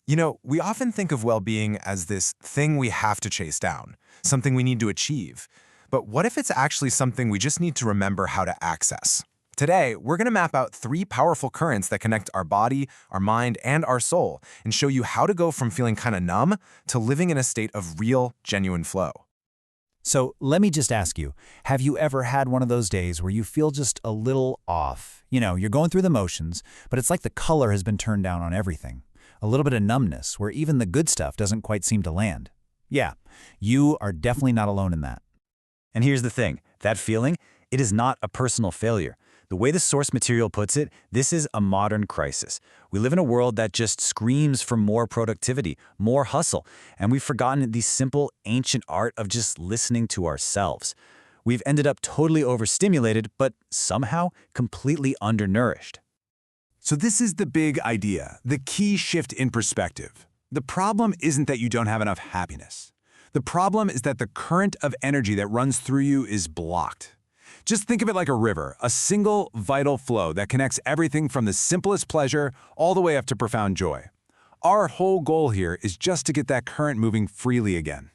We often think of well-being as this thing we have to chase down, something we need to achieve. But what if it's actually something we just need to remember how to access? Today, we're going to map out 3 powerful currents that connect our body, our mind, and our soul, and show you how to go from feeling kind of numb to living in a state of real, genuine flow. So let me just ask you, have you ever had one of those days where you feel just a little off? You're going through the motions, but it's like the color has been turned down on everything. A little bit of numbness where even the good stuff doesn't quite seem to land. Yeah, you are definitely not alone in that. And here's the thing, that feeling, it is not a personal failure. The way the source material puts it, this is a modern crisis. We live in a world that just screams for more productivity, more hustle, and we've forgotten the simple, ancient art of just listening to ourselves. We've ended up totally overstimulated, but somehow completely undernourished. So this is the big idea, the key shift in perspective. The problem isn't that you don't have enough happiness. The problem is that the current of energy that runs through you is blocked. Just think of it like a river, a single vital flow that connects everything from the simplest pleasure all the way up to profound joy. Our whole goal here is just to get that current moving freely again.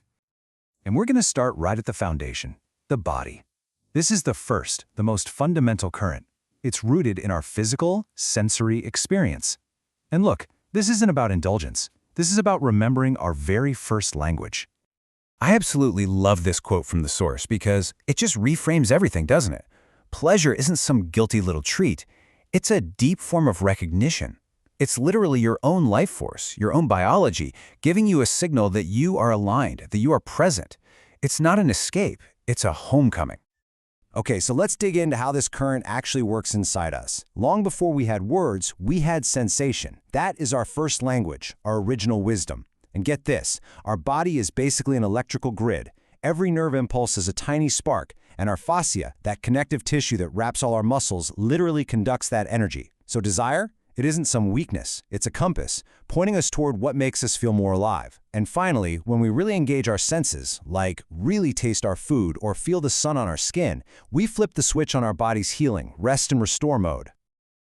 And we're going to start right at the foundation, the body. This is the first, the most fundamental current. It's rooted in our physical, sensory experience. And look, this isn't about indulgence. This is about remembering our very first language. I absolutely love this quote from the source because it just reframes everything, doesn't it? Pleasure isn't some guilty little treat. It's a deep form of recognition. It's literally your own life force, your own biology, giving you a signal that you are aligned, that you are present. It's not an escape, it's a homecoming. Okay, so let's dig into how this current actually works inside us. Long before we had words, we had sensation. That is our first language, our original wisdom. And get this, our body is basically an electrical grid. Every nerve impulse is a tiny spark, and our fascia, that connective tissue that wraps all our muscles, literally conducts that energy. So desire? It isn't some weakness, it's a compass, pointing us toward what makes us feel more alive. And finally, when we really engage our senses, like really taste our food or feel the sun on our skin, we flip the switch on our body's healing, rest and restore mode.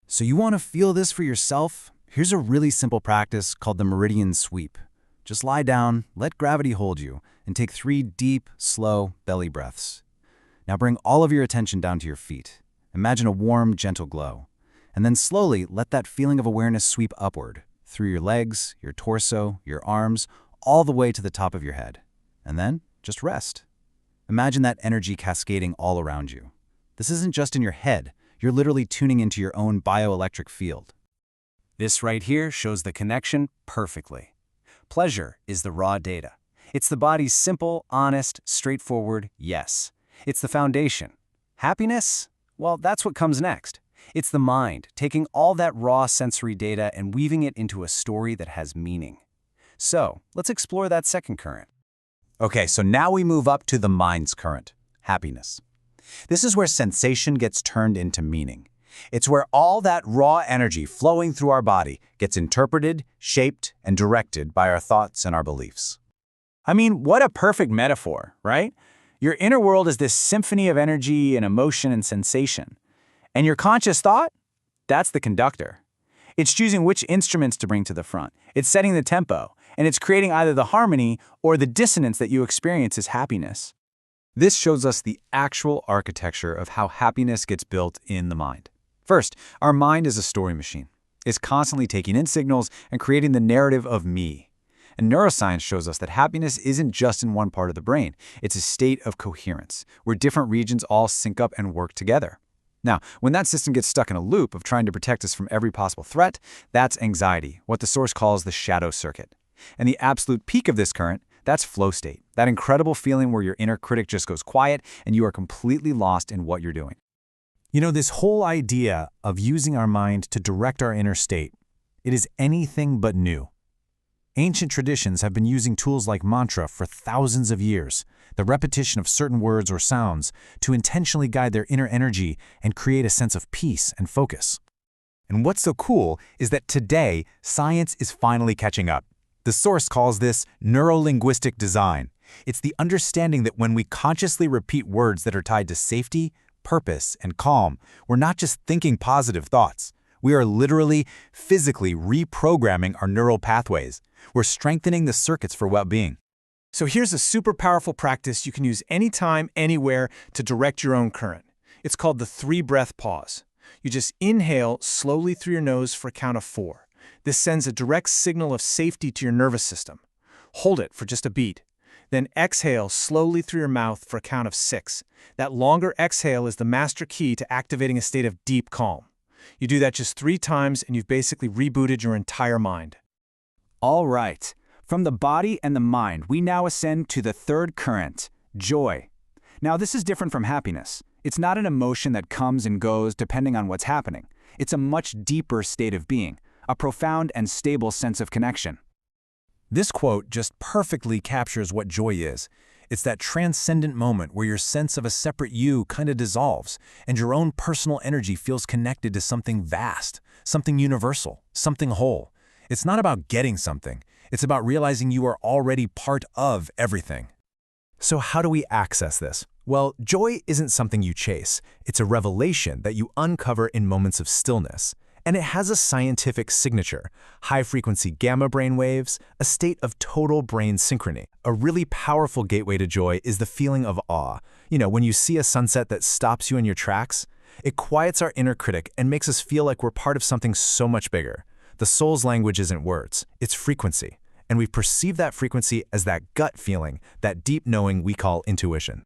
So you want to feel this for yourself? Here's a really simple practice called the meridian sweep. Just lie down, let gravity hold you, and take 3 deep, slow belly breaths. Now bring all of your attention down to your feet. Imagine a warm, gentle glow. And then slowly let that feeling of awareness sweep upward, through your legs, your torso, your arms, all the way to the top of your head. And then just rest. Imagine that energy cascading all around you. This isn't just in your head, you're literally tuning into your own bioelectric field. This right here shows the connection perfectly. Pleasure is the raw data. It's the body's simple, honest, straightforward yes. It's the foundation. Happiness? Well, that's what comes next. It's the mind, taking all that raw sensory data and weaving it into a story that has meaning. So, let's explore that second current. Okay, so now we move up to the mind's current, happiness. This is where sensation gets turned into meaning. It's where all that raw energy flowing through our body gets interpreted, shaped, and directed by our thoughts and our beliefs. I mean, what a perfect metaphor, right? Your inner world is this symphony of energy and emotion and sensation. And your conscious thought? That's the conductor. It's choosing which instruments to bring to the front. It's setting the tempo, and it's creating either the harmony or the dissonance that you experience as happiness. This shows us the actual architecture of how happiness gets built in the mind. First, our mind is a story machine. It's constantly taking in signals and creating the narrative of me. And neuroscience shows us that happiness isn't just in one part of the brain. It's a state of coherence, where different regions all sync up and work together. Now, when that system gets stuck in a loop of trying to protect us from every possible threat, that's anxiety, what the source calls the shadow circuit. And the absolute peak of this current, that's flow state, that incredible feeling where your inner critic just goes quiet and you are completely lost in what you're doing. This whole idea of using our mind to direct our inner state, it is anything but new. Ancient traditions have been using tools like mantra for thousands of years, the repetition of certain words or sounds, to intentionally guide their inner energy and create a sense of peace and focus. And what's so cool is that today, science is finally catching up. The source calls this neuro-linguistic design. It's the understanding that when we consciously repeat words that are tied to safety, purpose, and calm, we're not just thinking positive thoughts. We are literally, physically reprogramming our neural pathways. We're strengthening the circuits for well-being. So here's a super powerful practice you can use anytime, anywhere to direct your own current. It's called the 3-breath pause. You just inhale slowly through your nose for a count of 4. This sends a direct signal of safety to your nervous system. Hold it for just a beat. Then exhale slowly through your mouth for a count of 6. That longer exhale is the master key to activating a state of deep calm. You do that just 3 times and you've basically rebooted your entire mind. All right. From the body and the mind, we now ascend to the third current, joy. Now, this is different from happiness. It's not an emotion that comes and goes depending on what's happening. It's a much deeper state of being, a profound and stable sense of connection. This quote just perfectly captures what joy is. It's that transcendent moment where your sense of a separate you kind of dissolves, and your own personal energy feels connected to something vast, something universal, something whole. It's not about getting something. It's about realizing you are already part of everything. So how do we access this? Well, joy isn't something you chase. It's a revelation that you uncover in moments of stillness. And it has a scientific signature: high-frequency gamma brain waves, a state of total brain synchrony. A really powerful gateway to joy is the feeling of awe. When you see a sunset that stops you in your tracks, it quiets our inner critic and makes us feel like we're part of something so much bigger. The soul's language isn't words, it's frequency. And we perceive that frequency as that gut feeling, that deep knowing we call intuition.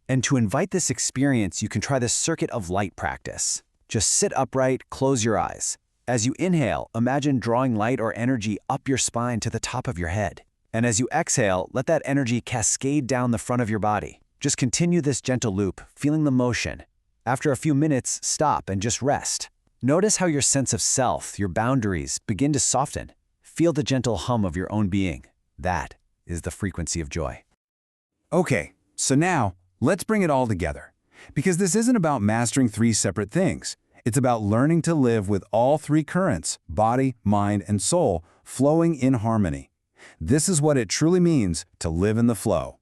And to invite this experience, you can try the circuit of light practice. Just sit upright, close your eyes. As you inhale, imagine drawing light or energy up your spine to the top of your head. And as you exhale, let that energy cascade down the front of your body. Just continue this gentle loop, feeling the motion. After a few minutes, stop and just rest. Notice how your sense of self, your boundaries, begin to soften. Feel the gentle hum of your own being. That is the frequency of joy. Okay, so now let's bring it all together. Because this isn't about mastering 3 separate things. It's about learning to live with all 3 currents, body, mind, and soul, flowing in harmony. This is what it truly means to live in the flow.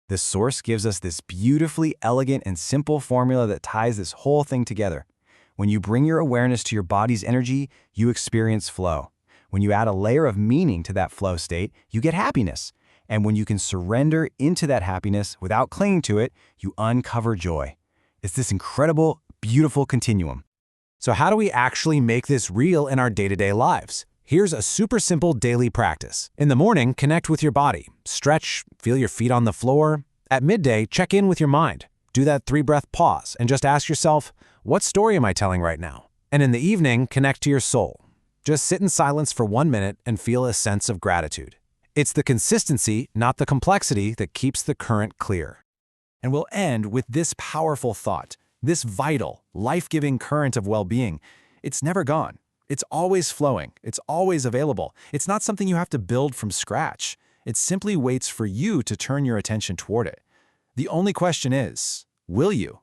The source gives us this beautifully elegant and simple formula that ties this whole thing together. When you bring your awareness to your body's energy, you experience flow. When you add a layer of meaning to that flow state, you get happiness. And when you can surrender into that happiness without clinging to it, you uncover joy. It's this incredible, beautiful continuum. So how do we actually make this real in our day-to-day lives? Here's a super simple daily practice. In the morning, connect with your body. Stretch, feel your feet on the floor. At midday, check in with your mind. Do that 3-breath pause and just ask yourself, what story am I telling right now? And in the evening, connect to your soul. Just sit in silence for 1 minute and feel a sense of gratitude. It's the consistency, not the complexity, that keeps the current clear. And we'll end with this powerful thought, this vital, life-giving current of well-being. It's never gone. It's always flowing. It's always available. It's not something you have to build from scratch. It simply waits for you to turn your attention toward it. The only question is, will you?